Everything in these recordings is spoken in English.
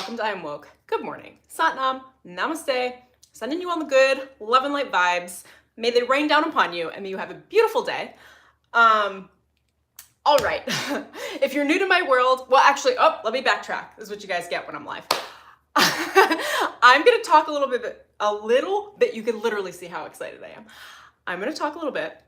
welcome to I Am Woke. Good morning. Satnam, namaste, sending you all the good, love and light vibes. May they rain down upon you and may you have a beautiful day. All right, if you're new to my world, well actually, let me backtrack. This is what you guys get when I'm live. I'm gonna talk a little bit, you can literally see how excited I am. I'm gonna talk a little bit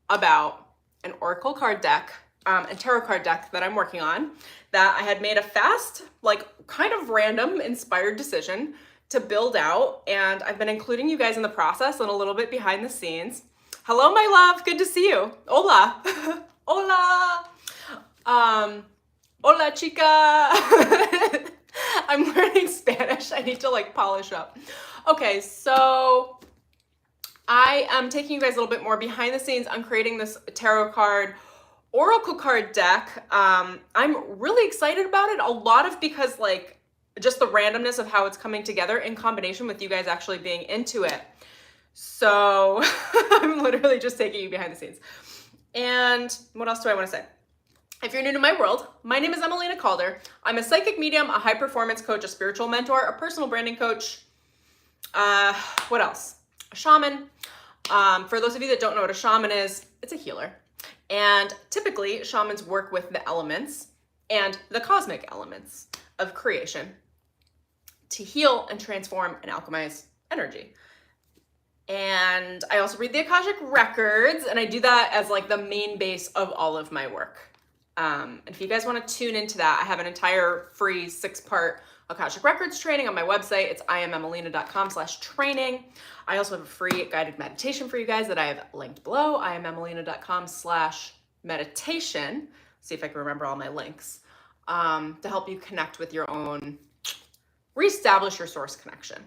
about an oracle card deck and tarot card deck that I'm working on that I had made a fast, like kind of random inspired decision to build out. And I've been including you guys in the process and a little bit behind the scenes. Hello, my love. Good to see you. Hola. Hola. Hola, chica. I'm learning Spanish. I need to like polish up. Okay, so I am taking you guys a little bit more behind the scenes on creating this tarot card oracle card deck. I'm really excited about it. A lot of because like just the randomness of how it's coming together in combination with you guys actually being into it. So I'm literally just taking you behind the scenes. And what else do I want to say? If you're new to my world, my name is Emelina Calder. I'm a psychic medium, a high performance coach, a spiritual mentor, a personal branding coach. What else? A shaman. For those of you that don't know what a shaman is, it's a healer. And typically shamans work with the elements and the cosmic elements of creation to heal and transform and alchemize energy. And I also read the Akashic records, and I do that as like the main base of all of my work. And if you guys want to tune into that, I have an entire free 6-part Akashic Records training on my website. It's immemelina.com/training. I also have a free guided meditation for you guys that I have linked below, immemelina.com/meditation. See if I can remember all my links, to help you connect with your own, reestablish your source connection.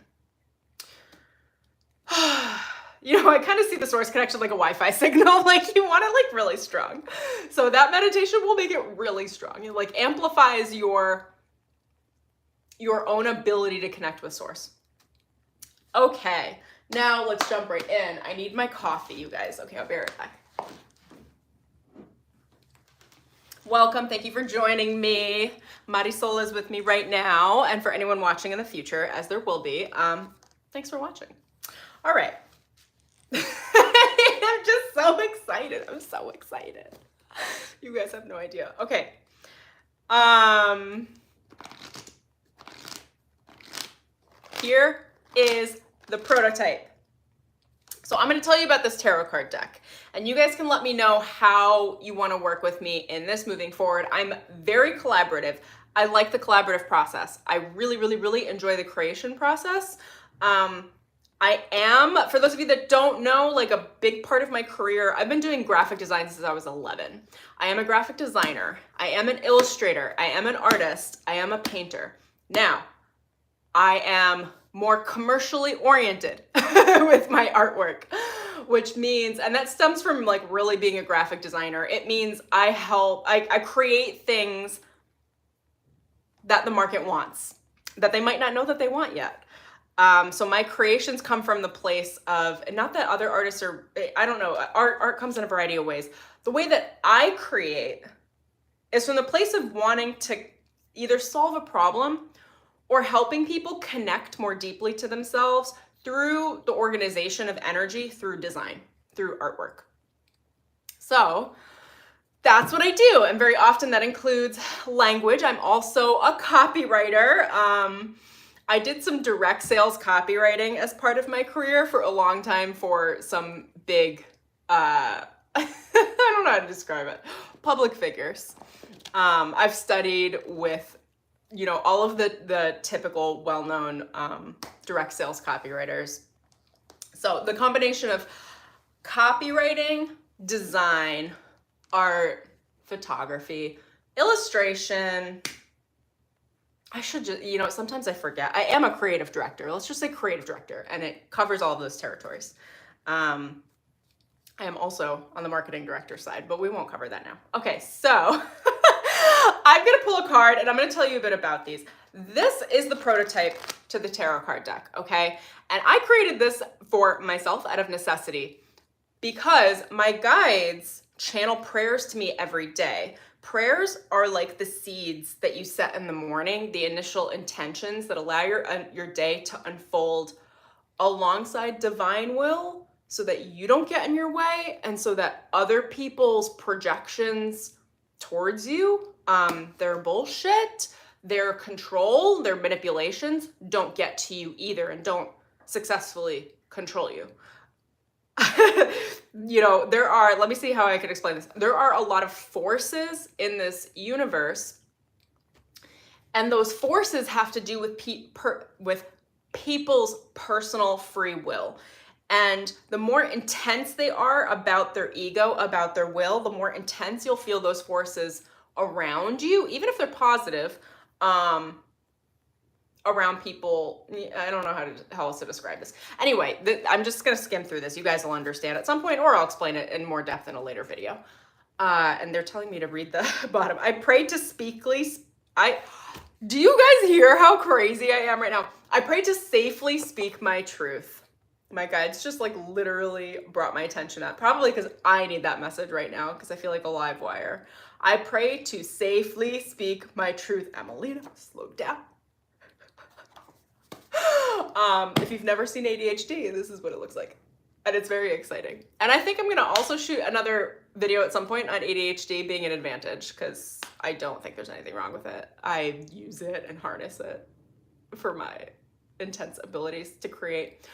You know, I kind of see the source connection like a Wi-Fi signal, like you want it like really strong. So that meditation will make it really strong. It like amplifies your own ability to connect with source. Okay, now let's jump right in. I need my coffee, you guys. Okay, I'll be right back. Welcome, thank you for joining me. Marisol is with me right now, and for anyone watching in the future, as there will be, thanks for watching. All right. I'm just so excited. I'm so excited. You guys have no idea. Okay. Here is the prototype. So I'm going to tell you about this tarot card deck, and you guys can let me know how you want to work with me in this moving forward. I'm very collaborative. I like the collaborative process. I really, really, really enjoy the creation process. I am, for those of you that don't know, like a big part of my career, I've been doing graphic design since I was 11. I am a graphic designer. I am an illustrator. I am an artist. I am a painter. Now, I am more commercially oriented with my artwork, which means, and that stems from like really being a graphic designer. It means I create things that the market wants, that they might not know that they want yet. So my creations come from the place of, and not that other artists are, I don't know, art comes in a variety of ways. The way that I create is from the place of wanting to either solve a problem or helping people connect more deeply to themselves through the organization of energy, through design, through artwork. So that's what I do. And very often that includes language. I'm also a copywriter. I did some direct sales copywriting as part of my career for a long time for some big, I don't know how to describe it, public figures. I've studied with, you know, all of the typical well-known direct sales copywriters. So the combination of copywriting, design, art, photography, illustration, I should just, you know, sometimes I forget. I am a creative director. Let's just say creative director, and it covers all of those territories. I am also on the marketing director side, but we won't cover that now. Okay, so I'm going to pull a card, and I'm going to tell you a bit about these. This is the prototype to the tarot card deck, okay? And I created this for myself out of necessity because my guides channel prayers to me every day. Prayers are like the seeds that you set in the morning, the initial intentions that allow your day to unfold alongside divine will so that you don't get in your way and so that other people's projections towards you, their bullshit, their control, their manipulations don't get to you either and don't successfully control you. You know, let me see how I can explain this. There are a lot of forces in this universe, and those forces have to do with people's personal free will. And the more intense they are about their ego, about their will, the more intense you'll feel those forces around you, even if they're positive, around people. I don't know how else to describe this. Anyway, I'm just going to skim through this. You guys will understand at some point, or I'll explain it in more depth in a later video. And they're telling me to read the bottom. I prayed to do you guys hear how crazy I am right now? I prayed to safely speak my truth. My guides just like literally brought my attention up. Probably because I need that message right now because I feel like a live wire. I pray to safely speak my truth. Emelina, slow down. If you've never seen ADHD, this is what it looks like. And it's very exciting. And I think I'm going to also shoot another video at some point on ADHD being an advantage because I don't think there's anything wrong with it. I use it and harness it for my intense abilities to create.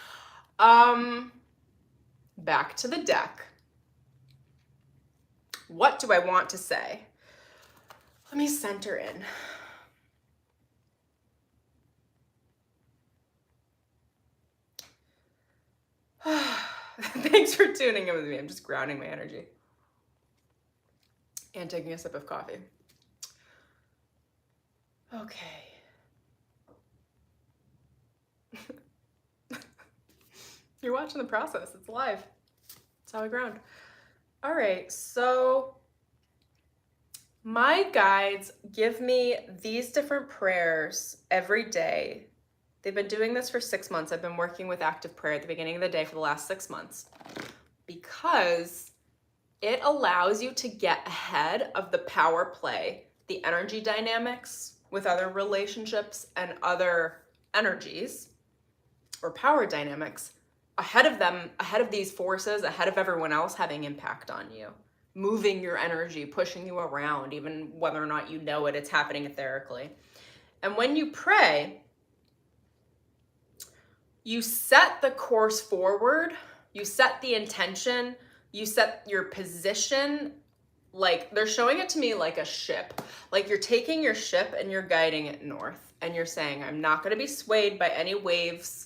Back to the deck. What do I want to say? Let me center in. Thanks for tuning in with me. I'm just grounding my energy and taking a sip of coffee. Okay. You're watching the process. It's live. It's how I ground. All right, so my guides give me these different prayers every day. They've been doing this for 6 months. I've been working with active prayer at the beginning of the day for the last 6 months because it allows you to get ahead of the power play, the energy dynamics with other relationships and other energies or power dynamics, ahead of them, ahead of these forces, ahead of everyone else having impact on you, moving your energy, pushing you around, even whether or not you know it, it's happening etherically. And when you pray, you set the course forward, you set the intention, you set your position. Like they're showing it to me like a ship. Like you're taking your ship and you're guiding it north and you're saying, I'm not going to be swayed by any waves.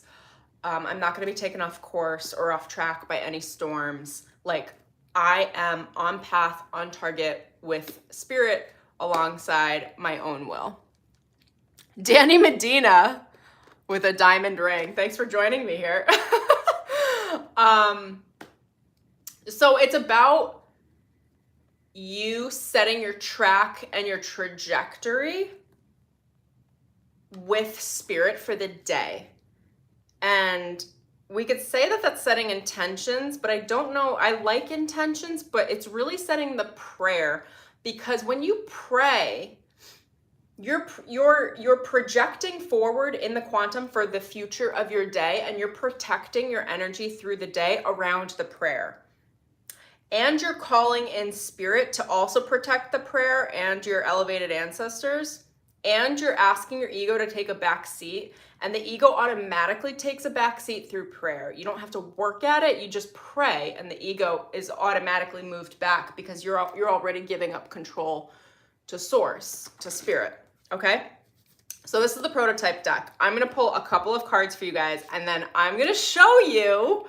I'm not going to be taken off course or off track by any storms. Like I am on path, on target with spirit alongside my own will. Danny Medina with a diamond ring. Thanks for joining me here. So it's about you setting your track and your trajectory with spirit for the day. And we could say that that's setting intentions, but I don't know. I like intentions, but it's really setting the prayer, because when you pray, you're projecting forward in the quantum for the future of your day, and you're protecting your energy through the day around the prayer. And you're calling in spirit to also protect the prayer and your elevated ancestors. And you're asking your ego to take a back seat, and the ego automatically takes a back seat through prayer. You don't have to work at it. You just pray, and the ego is automatically moved back because you're already giving up control to source, to spirit. Okay? So this is the prototype deck. I'm going to pull a couple of cards for you guys, and then I'm going to show you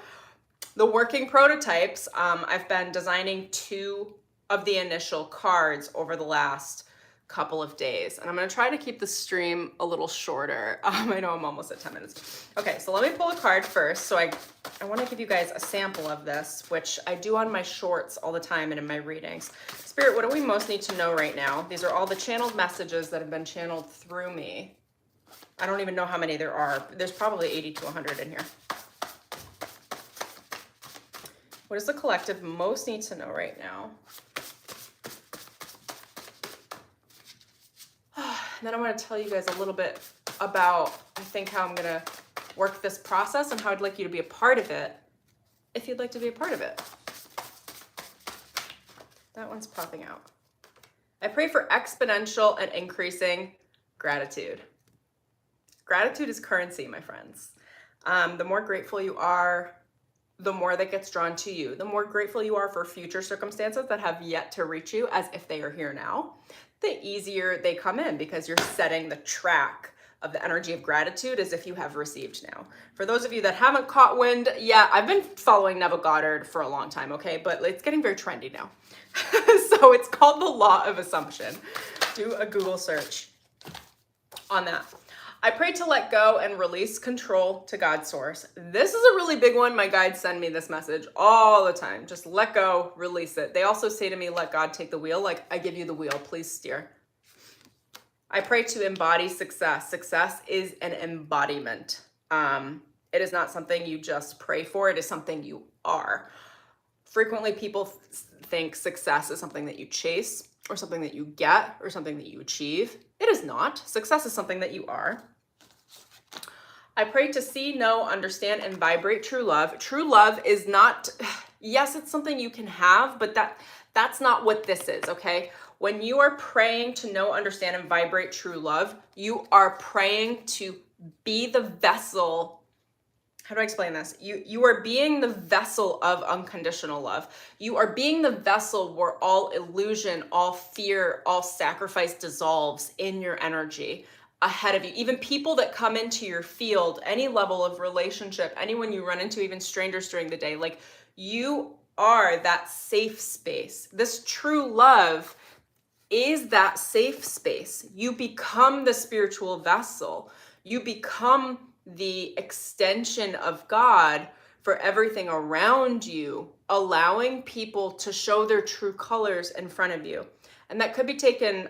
the working prototypes. I've been designing 2 of the initial cards over the last couple of days, and I'm going to try to keep the stream a little shorter. I know I'm almost at 10 minutes. Okay, so let me pull a card first. So I want to give you guys a sample of this, which I do on my shorts all the time and in my readings. Spirit, what do we most need to know right now? These are all the channeled messages that have been channeled through me. I don't even know how many there are. There's probably 80 to 100 in here. What does the collective most need to know right now? And then I want to tell you guys a little bit about, I think, how I'm going to work this process and how I'd like you to be a part of it, if you'd like to be a part of it. That one's popping out. I pray for exponential and increasing gratitude. Gratitude is currency, my friends. The more grateful you are, the more that gets drawn to you. The more grateful you are for future circumstances that have yet to reach you as if they are here now, the easier they come in, because you're setting the track of the energy of gratitude as if you have received now. For those of you that haven't caught wind, yeah, I've been following Neville Goddard for a long time, okay? But it's getting very trendy now. So it's called the Law of Assumption. Do a Google search on that. I pray to let go and release control to God's source. This is a really big one. My guides send me this message all the time. Just let go, release it. They also say to me, let God take the wheel. Like, I give you the wheel, please steer. I pray to embody success. Success is an embodiment. It is not something you just pray for. It is something you are. Frequently, people think success is something that you chase, or something that you get, or something that you achieve. It is not. Success is something that you are. I pray to see, know, understand, and vibrate true love. True love is not, yes, it's something you can have, but that's not what this is, okay? When you are praying to know, understand, and vibrate true love, you are praying to be the vessel. How do I explain this? You are being the vessel of unconditional love. You are being the vessel where all illusion, all fear, all sacrifice dissolves in your energy ahead of you. Even people that come into your field, any level of relationship, anyone you run into, even strangers during the day, like, you are that safe space. This true love is that safe space. You become the spiritual vessel. You become the extension of God for everything around you, allowing people to show their true colors in front of you. And that could be taken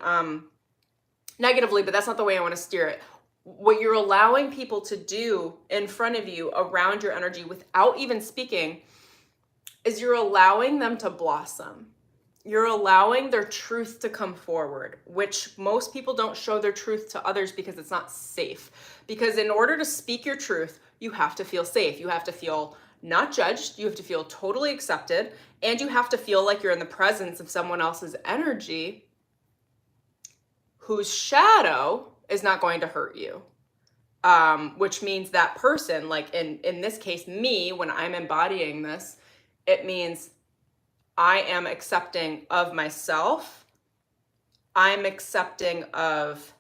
negatively, but that's not the way I want to steer it. What you're allowing people to do in front of you, around your energy, without even speaking, is you're allowing them to blossom. You're allowing their truth to come forward, which most people don't show their truth to others because it's not safe. Because in order to speak your truth, you have to feel safe. You have to feel not judged. You have to feel totally accepted. And you have to feel like you're in the presence of someone else's energy whose shadow is not going to hurt you. Which means that person, like in this case, me, when I'm embodying this, it means I am accepting of myself. I'm accepting of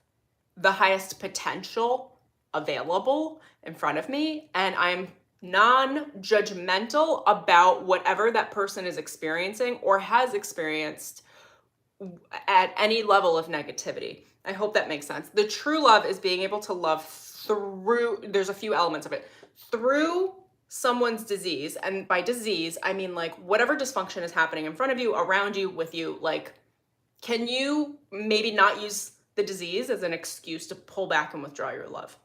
the highest potential available in front of me. And I'm non-judgmental about whatever that person is experiencing or has experienced at any level of negativity. I hope that makes sense. The true love is being able to love through, there's a few elements of it, through someone's disease. And by disease, I mean like whatever dysfunction is happening in front of you, around you, with you. Like, can you maybe not use the disease as an excuse to pull back and withdraw your love?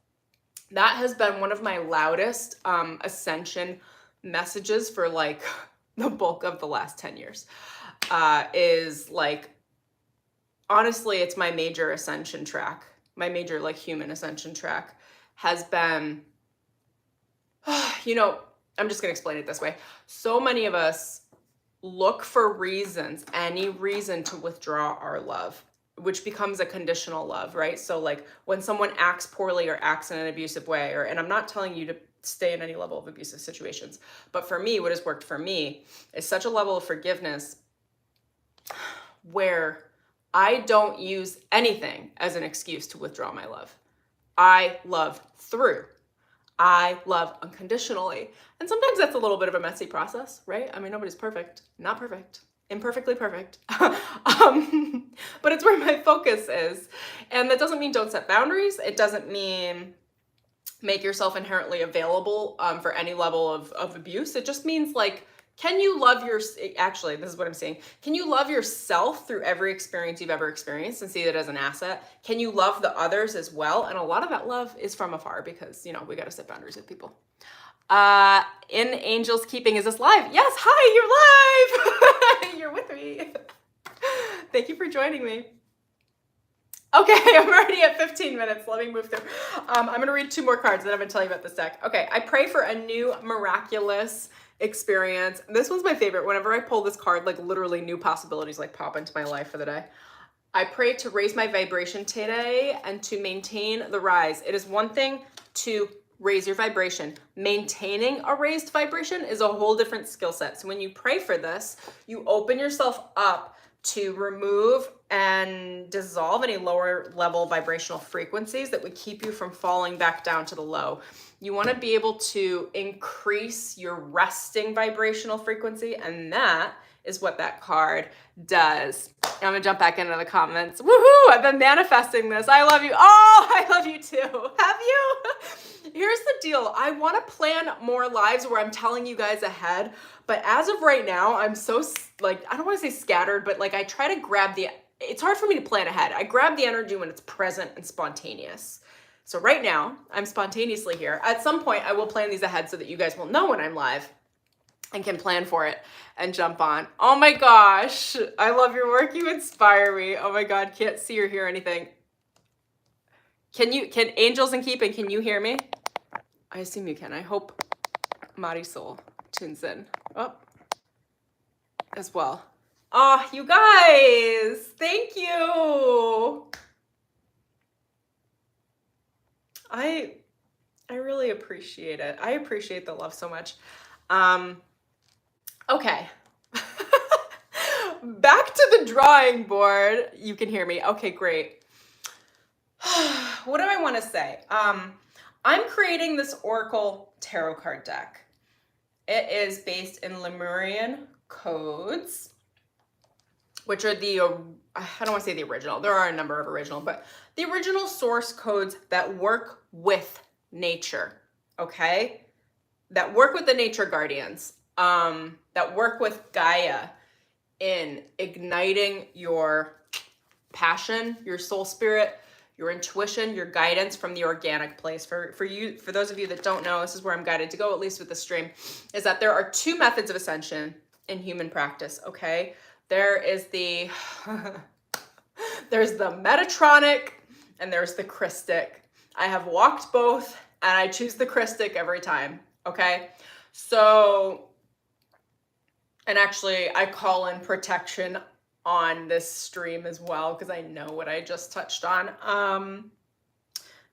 That has been one of my loudest ascension messages for like the bulk of the last 10 years. Is like, honestly, it's my major ascension track. My major like human ascension track has been, you know, I'm just going to explain it this way. So many of us look for reasons, any reason to withdraw our love, which becomes a conditional love, right? So like when someone acts poorly or acts in an abusive way, and I'm not telling you to stay in any level of abusive situations, but for me, what has worked for me is such a level of forgiveness where I don't use anything as an excuse to withdraw my love. I love through. I love unconditionally. And sometimes that's a little bit of a messy process, right? I mean, nobody's perfect, not perfect, imperfectly perfect. But it's where my focus is. And that doesn't mean don't set boundaries. It doesn't mean make yourself inherently available for any level of abuse. It just means like, can you love actually, this is what I'm saying. Can you love yourself through every experience you've ever experienced and see that as an asset? Can you love the others as well? And a lot of that love is from afar because, you know, we got to set boundaries with people. In Angels Keeping, is this live? Yes, hi, you're live. You're with me. Thank you for joining me. Okay, I'm already at 15 minutes. Let me move through. I'm going to read 2 more cards, then I'm going to tell you about this deck. Okay, I pray for a new miraculous experience. This one's my favorite. Whenever I pull this card, like literally new possibilities like pop into my life for the day. I pray to raise my vibration today and to maintain the rise. It is one thing to raise your vibration. Maintaining a raised vibration is a whole different skill set. So when you pray for this, you open yourself up to remove and dissolve any lower level vibrational frequencies that would keep you from falling back down to the low. You want to be able to increase your resting vibrational frequency, and that is what that card does. I'm gonna jump back into the comments. Woohoo! I've been manifesting this. I love you. Oh, I love you too. Have you? Here's the deal. I want to plan more lives where I'm telling you guys ahead, but as of right now, I'm so like, I don't want to say scattered, but like I try to grab it's hard for me to plan ahead. I grab the energy when it's present and spontaneous. So right now, I'm spontaneously here. At some point, I will plan these ahead so that you guys will know when I'm live and can plan for it and jump on. Oh my gosh, I love your work. You inspire me. Oh my God, can't see or hear anything. Can Angels in Keeping, can you hear me? I assume you can. I hope Marisol tunes in as well. Oh, you guys, thank you. I really appreciate it. I appreciate the love so much. Okay. Back to the drawing board. You can hear me. Okay, great. What do I want to say? I'm creating this Oracle tarot card deck. It is based in Lemurian codes, which are I don't want to say the original. There are a number of original, but the original source codes that work with nature, okay? That work with the nature guardians, that work with Gaia in igniting your passion, your soul spirit, your intuition, your guidance from the organic place. For those of you that don't know, this is where I'm guided to go, at least with the stream, is that there are 2 methods of ascension in human practice, okay? There is there's the Metatronic and there's the Christic. I have walked both and I choose the Christic every time, okay? So, and actually I call in protection on this stream as well because I know what I just touched on.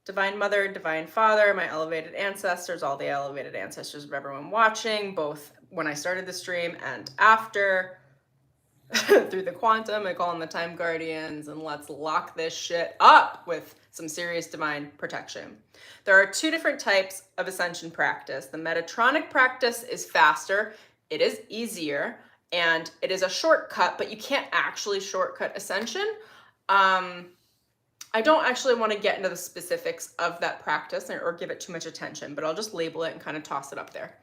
Divine Mother, Divine Father, my elevated ancestors, all the elevated ancestors of everyone watching, both when I started the stream and after. Through the quantum, I call in the time guardians, and let's lock this shit up with some serious divine protection. There are 2 different types of ascension practice. The Metatronic practice is faster, it is easier, and it is a shortcut, but you can't actually shortcut ascension. I don't actually want to get into the specifics of that practice or give it too much attention, but I'll just label it and kind of toss it up there.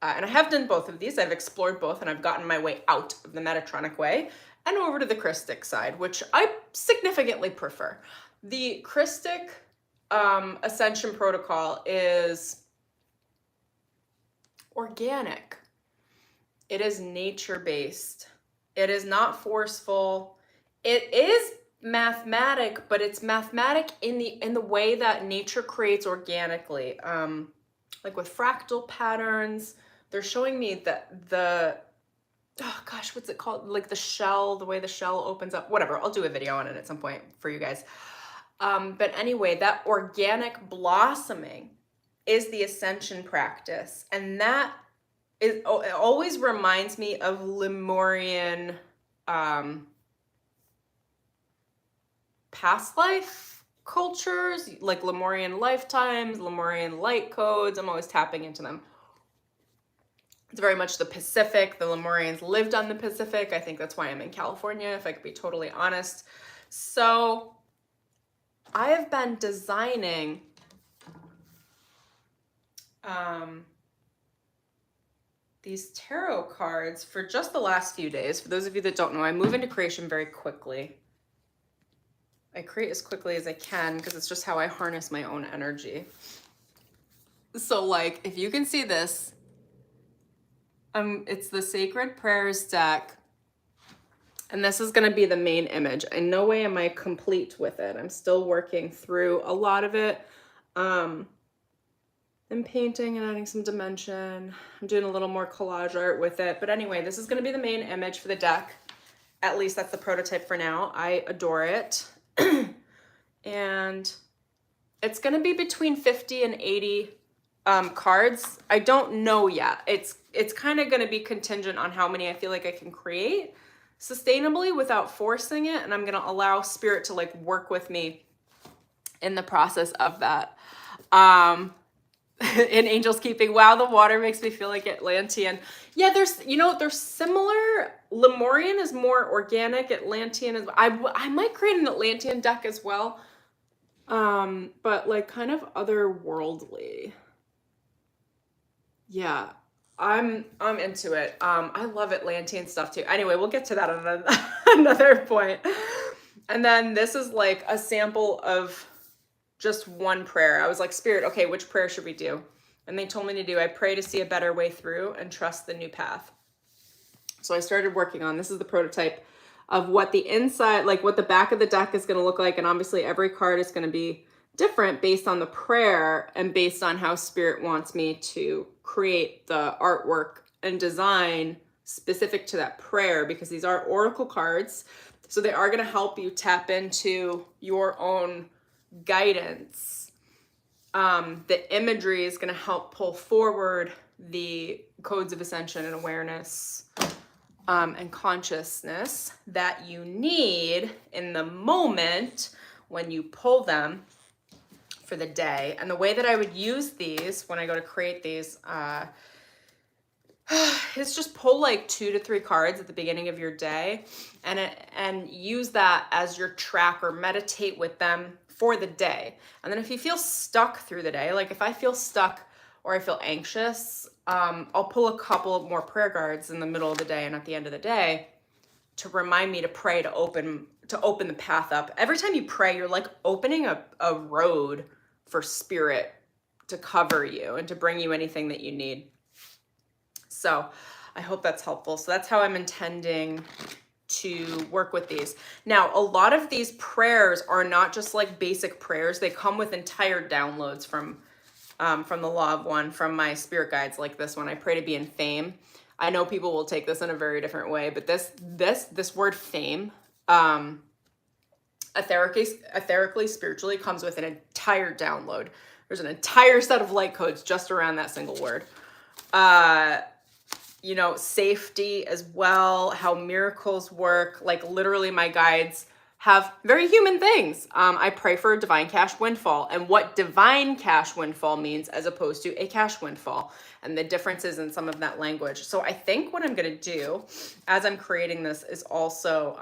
And I have done both of these. I've explored both and I've gotten my way out of the Metatronic way and over to the Christic side, which I significantly prefer. The Christic Ascension protocol is organic. It is nature-based. It is not forceful. It is mathematic, but it's mathematic in the way that nature creates organically. Like with fractal patterns, they're showing me that oh gosh, what's it called? Like the shell, the way the shell opens up, whatever. I'll do a video on it at some point for you guys. But anyway, that organic blossoming is the ascension practice. And that it always reminds me of Lemurian past life cultures, like Lemurian lifetimes, Lemurian light codes. I'm always tapping into them. It's very much the Pacific. The Lemurians lived on the Pacific. I think that's why I'm in California, if I could be totally honest. So I have been designing these tarot cards for just the last few days. For those of you that don't know, I move into creation very quickly. I create as quickly as I can because it's just how I harness my own energy. So like, if you can see this, it's the Sacred Prayers deck. And this is going to be the main image. In no way am I complete with it. I'm still working through a lot of it. I'm painting and adding some dimension. I'm doing a little more collage art with it. But anyway, this is going to be the main image for the deck. At least that's the prototype for now. I adore it. And it's going to be between 50 and 80 cards. I don't know yet. It's kind of going to be contingent on how many I feel like I can create sustainably without forcing it. And I'm going to allow spirit to like work with me in the process of that. In Angels Keeping, wow, the water makes me feel like Atlantean. Yeah, they're similar. Lemurian is more organic. Atlantean is, I might create an Atlantean deck as well. But like kind of otherworldly. Yeah, I'm into it. I love Atlantean stuff too. Anyway, we'll get to that on another point. And then this is like a sample of just one prayer. I was like, Spirit, okay, which prayer should we do? And they told me to do, I pray to see a better way through and trust the new path. So I started working on, this is the prototype of what the inside, like what the back of the deck is going to look like. And obviously every card is going to be different based on the prayer and based on how spirit wants me to create the artwork and design specific to that prayer, because these are oracle cards. So they are going to help you tap into your own guidance. The imagery is going to help pull forward the codes of ascension and awareness and consciousness that you need in the moment when you pull them for the day. And the way that I would use these when I go to create these is just pull like 2 to 3 cards at the beginning of your day and use that as your track or meditate with them for the day. And then if you feel stuck through the day, like if I feel stuck or I feel anxious, I'll pull a couple more prayer cards in the middle of the day and at the end of the day to remind me to pray to open the path up. Every time you pray, you're like opening a road for spirit to cover you and to bring you anything that you need. So I hope that's helpful. So that's how I'm intending to work with these. Now, a lot of these prayers are not just like basic prayers. They come with entire downloads from the Law of One, from my spirit guides, like this one. I pray to be in fame. I know people will take this in a very different way, but this word fame, etherically, spiritually, comes with an entire download. There's an entire set of light codes just around that single word. You know, safety as well, how miracles work. Like literally my guides have very human things. I pray for a divine cash windfall and what divine cash windfall means as opposed to a cash windfall and the differences in some of that language. So I think what I'm going to do as I'm creating this is also,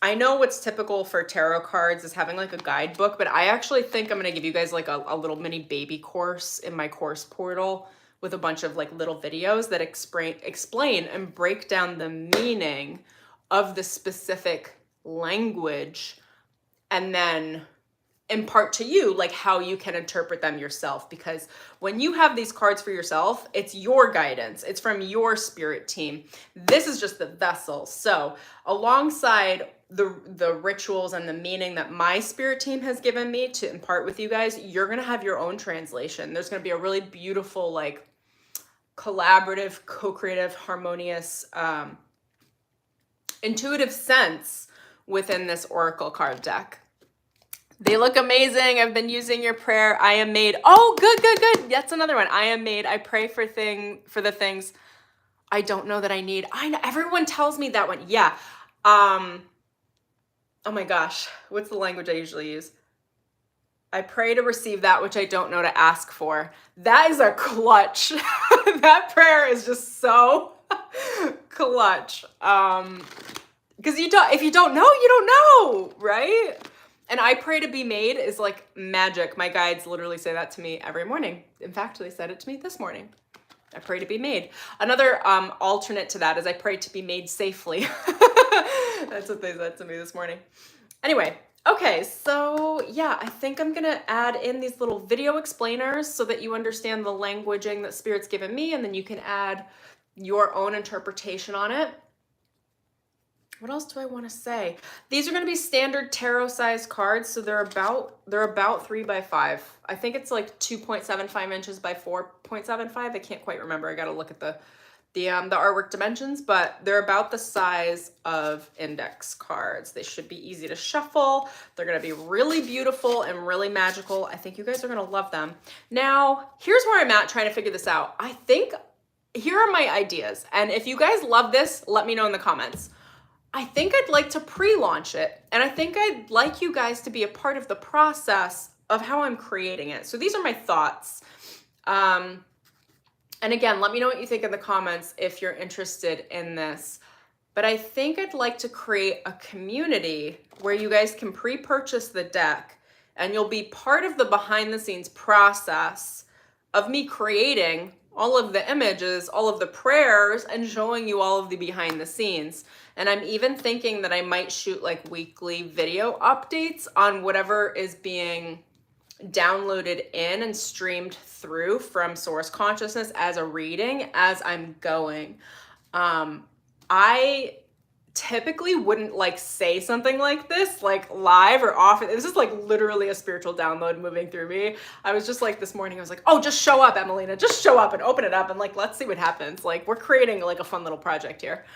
I know what's typical for tarot cards is having like a guidebook, but I actually think I'm going to give you guys like a little mini baby course in my course portal with a bunch of like little videos that explain and break down the meaning of the specific language and then impart to you like how you can interpret them yourself. Because when you have these cards for yourself, it's your guidance. It's from your spirit team. This is just the vessel. So alongside the rituals and the meaning that my spirit team has given me to impart with you guys, you're going to have your own translation. There's going to be a really beautiful, like collaborative, co-creative, harmonious, intuitive sense within this oracle card deck. They look amazing. I've been using your prayer. I am made. Oh, good. That's another one. I am made. I pray for the things I don't know that I need. I know everyone tells me that one. Yeah. Oh my gosh. What's the language I usually use? I pray to receive that which I don't know to ask for. That is a clutch. That prayer is just so clutch. Because if you don't know, you don't know, right? And I pray to be made is like magic. My guides literally say that to me every morning. In fact, they said it to me this morning. I pray to be made. Another alternate to that is I pray to be made safely. That's what they said to me this morning. Anyway, okay, so yeah, I think I'm gonna add in these little video explainers so that you understand the languaging that Spirit's given me, and then you can add your own interpretation on it. What else do I want to say? These are going to be standard tarot size cards, so they're about 3 by 5. I think it's like 2.75 inches by 4.75. I can't quite remember. I got to look at the artwork dimensions, but they're about the size of index cards. They should be easy to shuffle. They're going to be really beautiful and really magical. I think you guys are going to love them. Now, here's where I'm at trying to figure this out. I think here are my ideas, and if you guys love this, let me know in the comments. I think I'd like to pre-launch it, and I think I'd like you guys to be a part of the process of how I'm creating it. So these are my thoughts. And again, let me know what you think in the comments if you're interested in this. But I think I'd like to create a community where you guys can pre-purchase the deck, and you'll be part of the behind-the-scenes process of me creating all of the images, all of the prayers, and showing you all of the behind the scenes. And I'm even thinking that I might shoot like weekly video updates on whatever is being downloaded in and streamed through from Source Consciousness as a reading as I'm going. I typically wouldn't like say something like this like live or off. This is like literally a spiritual download moving through me. I was just like this morning, I was like, oh, just show up, Emelina, just show up and open it up and like, let's see what happens. Like we're creating like a fun little project here.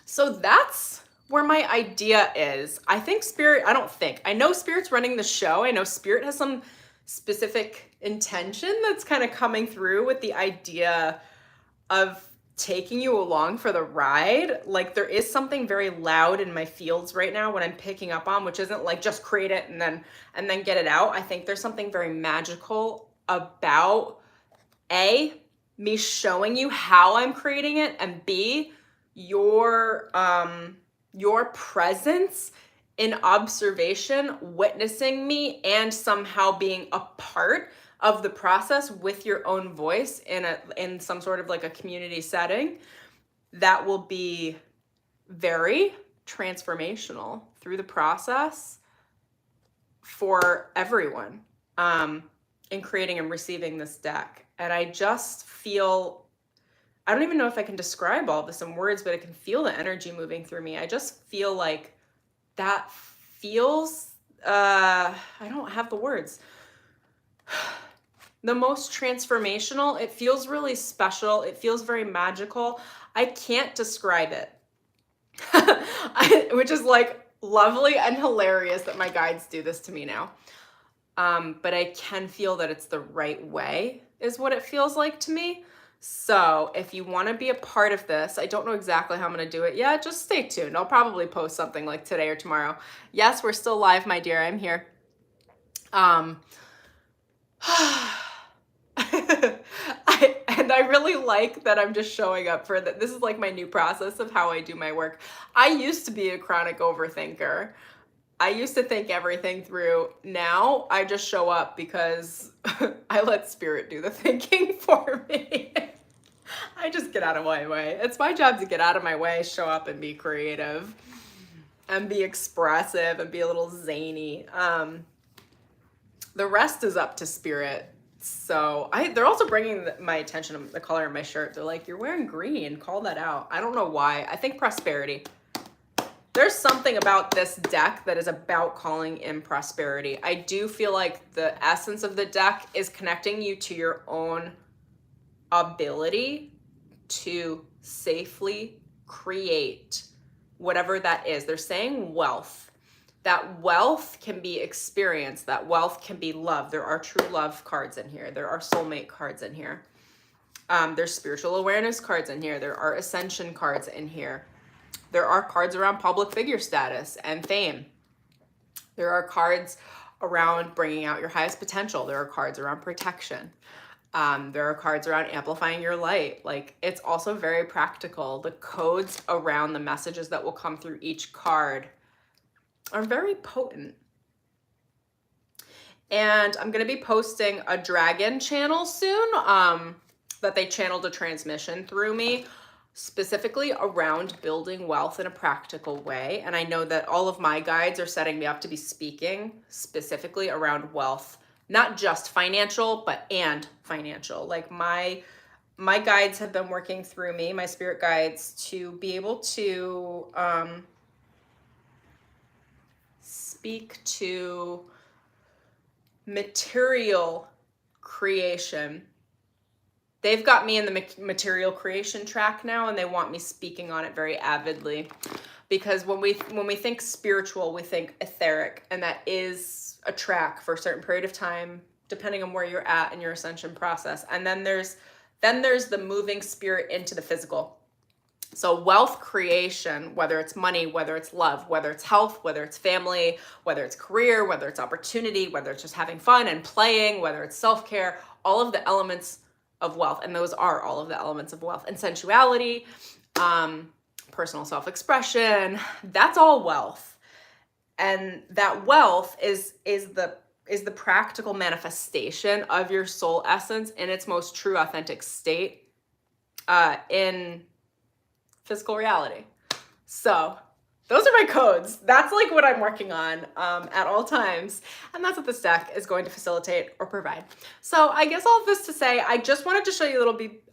So that's where my idea is. I think Spirit, I know Spirit's running the show. I know Spirit has some specific intention that's kind of coming through with the idea of taking you along for the ride. Like there is something very loud in my fields right now when I'm picking up on, which isn't like just create it and then get it out. I think there's something very magical about A, me showing you how I'm creating it, and B, your presence in observation, witnessing me, and somehow being a part of the process with your own voice in some sort of like a community setting. That will be very transformational through the process for everyone in creating and receiving this deck. And I just feel, I don't even know if I can describe all this in words, but I can feel the energy moving through me. I just feel like that feels, I don't have the words. The most transformational. It feels really special. It feels very magical. I can't describe it, which is like lovely and hilarious that my guides do this to me now. But I can feel that it's the right way is what it feels like to me. So if you want to be a part of this, I don't know exactly how I'm going to do it yet. Just stay tuned. I'll probably post something like today or tomorrow. Yes, we're still live, my dear. I'm here. And I really like that I'm just showing up for that. This is like my new process of how I do my work. I used to be a chronic overthinker. I used to think everything through. Now I just show up because I let Spirit do the thinking for me. I just get out of my way. It's my job to get out of my way, show up and be creative and be expressive and be a little zany. The rest is up to Spirit. So they're also bringing my attention to the color of my shirt. They're like, you're wearing green, call that out. I don't know why. I think prosperity. There's something about this deck that is about calling in prosperity. I do feel like the essence of the deck is connecting you to your own ability to safely create whatever that is. They're saying wealth. That wealth can be experienced. That wealth can be love. There are true love cards in here. There are soulmate cards in here. There's spiritual awareness cards in here. There are ascension cards in here. There are cards around public figure status and fame. There are cards around bringing out your highest potential. There are cards around protection. There are cards around amplifying your light. Like, it's also very practical. The codes around the messages that will come through each card are very potent. And I'm going to be posting a dragon channel soon that they channeled a transmission through me, specifically around building wealth in a practical way. And I know that all of my guides are setting me up to be speaking specifically around wealth, not just financial, but and financial. Like my my guides have been working through me, my spirit guides, to be able to speak to material creation. They've got me in the material creation track now, and they want me speaking on it very avidly. Because when we think spiritual, we think etheric, and that is a track for a certain period of time, depending on where you're at in your ascension process. And then there's the moving spirit into the physical. So wealth creation, whether it's money, whether it's love, whether it's health, whether it's family, whether it's career, whether it's opportunity, whether it's just having fun and playing, whether it's self-care, all of the elements of wealth, and those are all of the elements of wealth, and sensuality, personal self-expression, that's all wealth. And that wealth is the practical manifestation of your soul essence in its most true, authentic state in physical reality. So those are my codes. That's like what I'm working on at all times. And that's what this deck is going to facilitate or provide. So I guess all of this to say, I just wanted to show you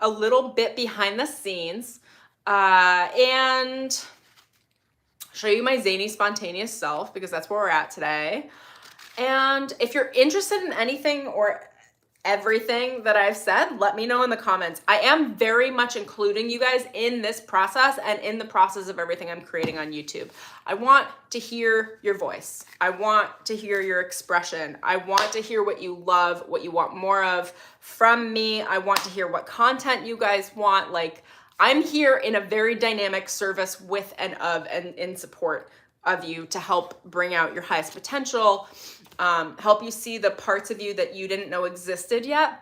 a little bit behind the scenes and show you my zany, spontaneous self, because that's where we're at today. And if you're interested in anything or everything that I've said, let me know in the comments. I am very much including you guys in this process and in the process of everything I'm creating on YouTube. I want to hear your voice. I want to hear your expression. I want to hear what you love, what you want more of from me. I want to hear what content you guys want. Like, I'm here in a very dynamic service with and of and in support of you to help bring out your highest potential, help you see the parts of you that you didn't know existed yet,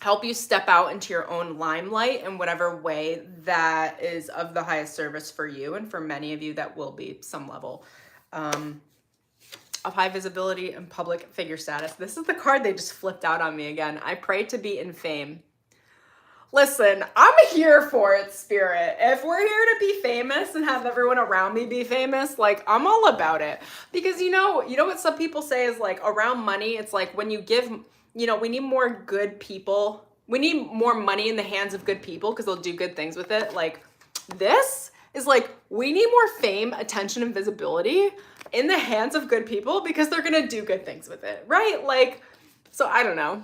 help you step out into your own limelight in whatever way that is of the highest service for you, and for many of you that will be some level of high visibility and public figure status. This is the card they just flipped out on me again. I pray to be in fame. Listen, I'm here for it, Spirit. If we're here to be famous and have everyone around me be famous, like, I'm all about it. Because you know what some people say is like around money, it's like when you give, we need more good people. We need more money in the hands of good people because they'll do good things with it. Like, this is like, we need more fame, attention, and visibility in the hands of good people because they're going to do good things with it, right? Like, so I don't know.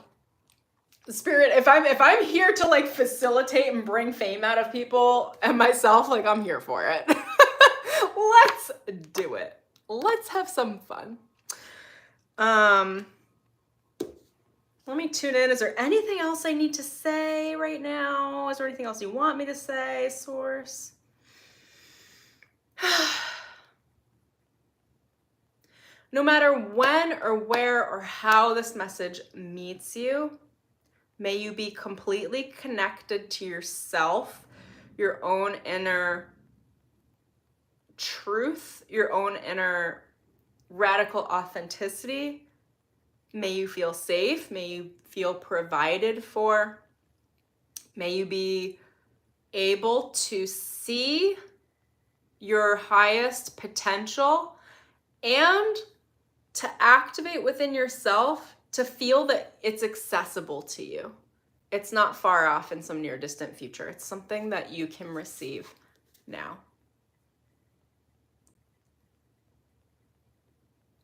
Spirit, if I'm here to like facilitate and bring fame out of people and myself, like, I'm here for it. Let's do it. Let's have some fun. Let me tune in. Is there anything else I need to say right now? Is there anything else you want me to say, Source? No matter when or where or how this message meets you, may you be completely connected to yourself, your own inner truth, your own inner radical authenticity. May you feel safe. May you feel provided for. May you be able to see your highest potential and to activate within yourself to feel that it's accessible to you. It's not far off in some near distant future. It's something that you can receive now.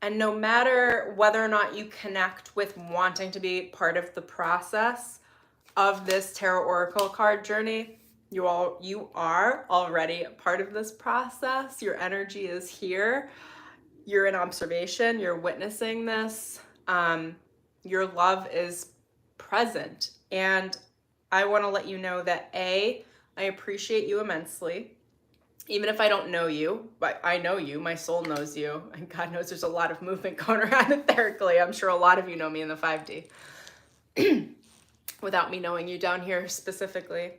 And no matter whether or not you connect with wanting to be part of the process of this tarot oracle card journey, you are already a part of this process. Your energy is here. You're in observation. You're witnessing this. Your love is present. And I want to let you know that I appreciate you immensely. Even if I don't know you, but I know you, my soul knows you, and God knows there's a lot of movement going around etherically. I'm sure a lot of you know me in the 5D without me knowing you down here specifically.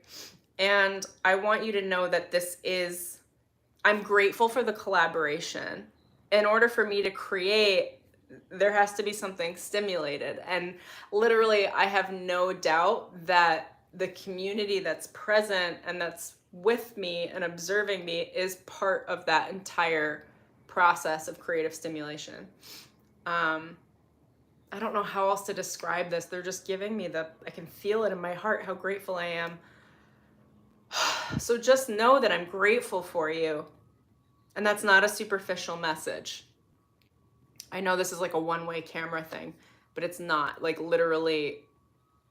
And I want you to know that I'm grateful for the collaboration. In order for me to create, there has to be something stimulated. And literally, I have no doubt that the community that's present and that's with me and observing me is part of that entire process of creative stimulation. I don't know how else to describe this. They're just giving me I can feel it in my heart, how grateful I am. So just know that I'm grateful for you. And that's not a superficial message. I know this is like a one-way camera thing, but it's not. Like literally,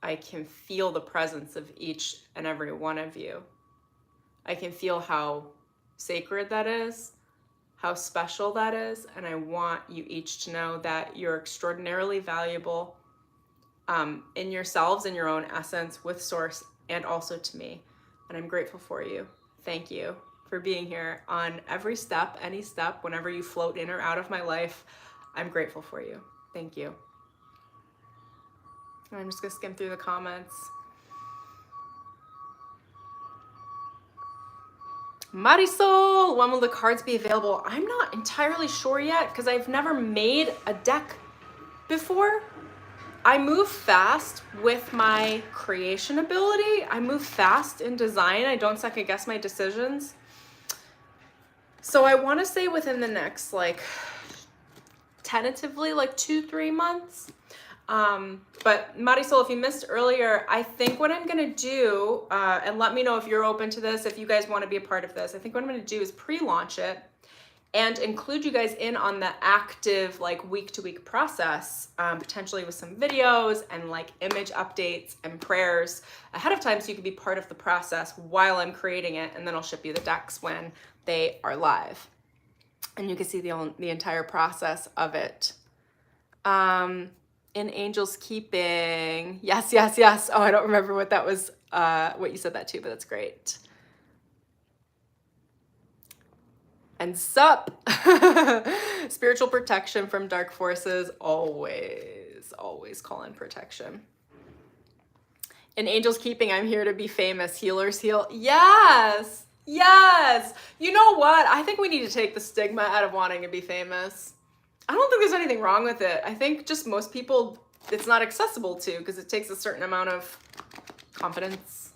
I can feel the presence of each and every one of you. I can feel how sacred that is, how special that is, and I want you each to know that you're extraordinarily valuable in yourselves, in your own essence, with Source, and also to me. And I'm grateful for you. Thank you for being here on every step, any step, whenever you float in or out of my life. I'm grateful for you. Thank you. And I'm just gonna skim through the comments. Marisol, when will the cards be available? I'm not entirely sure yet because I've never made a deck before. I move fast with my creation ability. I move fast in design. I don't second guess my decisions. So I want to say within the next, like, tentatively, like 2-3 months. But Marisol, if you missed earlier, I think what I'm going to do, and let me know if you're open to this, if you guys want to be a part of this, I think what I'm going to do is pre-launch it and include you guys in on the active, like, week-to-week process, potentially with some videos and like image updates and prayers ahead of time, so you can be part of the process while I'm creating it, and then I'll ship you the decks when they are live. And you can see the entire process of it. In Angel's Keeping. Yes, yes, yes. Oh, I don't remember what that was, what you said that to, but that's great. And sup, spiritual protection from dark forces, always, always call in protection. In Angel's Keeping, I'm here to be famous. Healers heal. Yes, yes. You know what? I think we need to take the stigma out of wanting to be famous. I don't think there's anything wrong with it. I think just most people, it's not accessible to, because it takes a certain amount of confidence.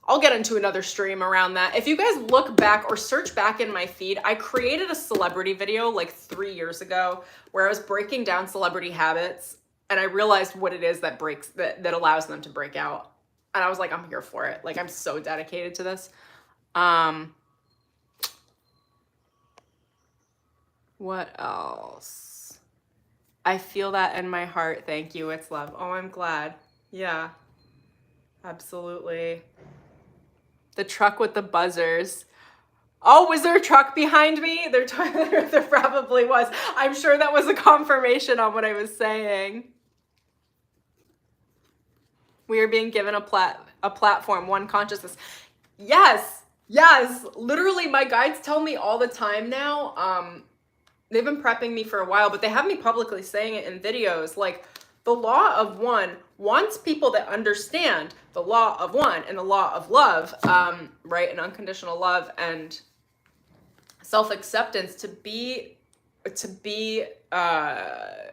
I'll get into another stream around that. If you guys look back or search back in my feed, I created a celebrity video like 3 years ago where I was breaking down celebrity habits, and I realized what it is that that allows them to break out. And I was like, I'm here for it. Like, I'm so dedicated to this. What else? I feel that in my heart. Thank you. It's love. Oh, I'm glad. Yeah, absolutely. The truck with the buzzers. Oh, was there a truck behind me? There probably was. I'm sure that was a confirmation on what I was saying. We are being given a platform, one consciousness. Yes, yes. Literally, my guides tell me all the time now. They've been prepping me for a while, but they have me publicly saying it in videos. Like, the law of one wants people that understand the law of one and the law of love, right? And unconditional love and self-acceptance to be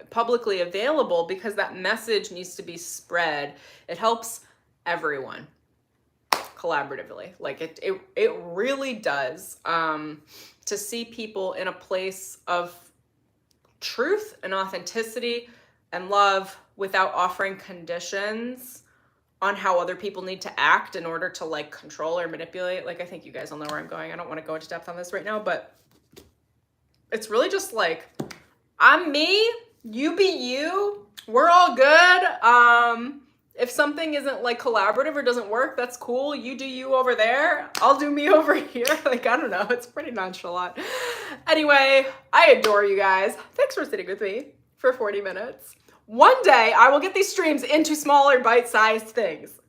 publicly available, because that message needs to be spread. It helps everyone collaboratively. Like, it really does. To see people in a place of truth and authenticity and love without offering conditions on how other people need to act in order to, like, control or manipulate. Like, I think you guys all know where I'm going. I don't want to go into depth on this right now, but it's really just like, I'm me, you be you, we're all good. If something isn't, like, collaborative or doesn't work, that's cool. You do you over there, I'll do me over here. Like, I don't know, it's pretty nonchalant. Anyway, I adore you guys. Thanks for sitting with me for 40 minutes. One day, I will get these streams into smaller, bite-sized things.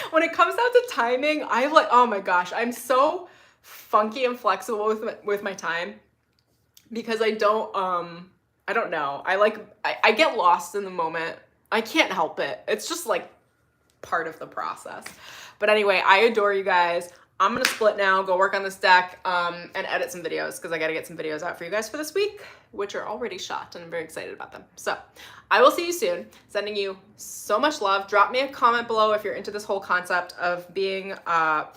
When it comes down to timing, I'm like, oh my gosh, I'm so funky and flexible with my time, because I don't know. I get lost in the moment. I can't help it. It's just, like, part of the process. But anyway, I adore you guys. I'm gonna split now, go work on this deck, and edit some videos, because I gotta get some videos out for you guys for this week, which are already shot, and I'm very excited about them. So I will see you soon. Sending you so much love. Drop me a comment below if you're into this whole concept of being a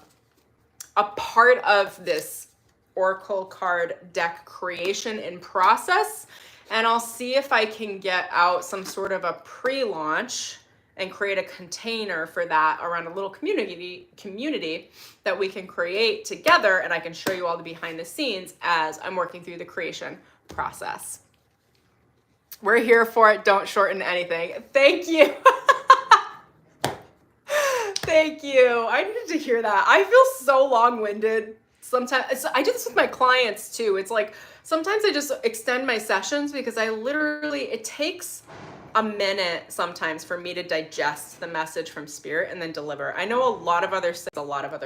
part of this Oracle card deck creation in process, And I'll see if I can get out some sort of a pre-launch and create a container for that around a little community that we can create together, and I can show you all the behind the scenes as I'm working through the creation process. We're here for it. Don't shorten anything. Thank you. Thank you. I needed to hear that. I feel so long-winded sometimes. I do this with my clients too. It's like sometimes I just extend my sessions because it takes a minute sometimes for me to digest the message from spirit and then deliver. I know a lot of other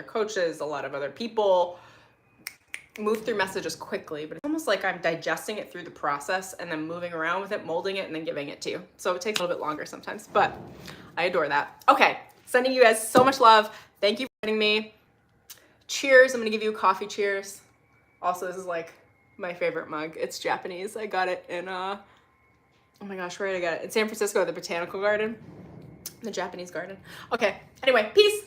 coaches, a lot of other people move through messages quickly, but it's almost like I'm digesting it through the process and then moving around with it, molding it, and then giving it to you. So it takes a little bit longer sometimes, but I adore that. Okay, sending you guys so much love. Thank you for joining me. Cheers. I'm gonna give you a coffee cheers. Also, this is like my favorite mug. It's Japanese. I got it in, oh my gosh, where did I get it? In San Francisco, the Botanical Garden, the Japanese garden. Okay, anyway, peace.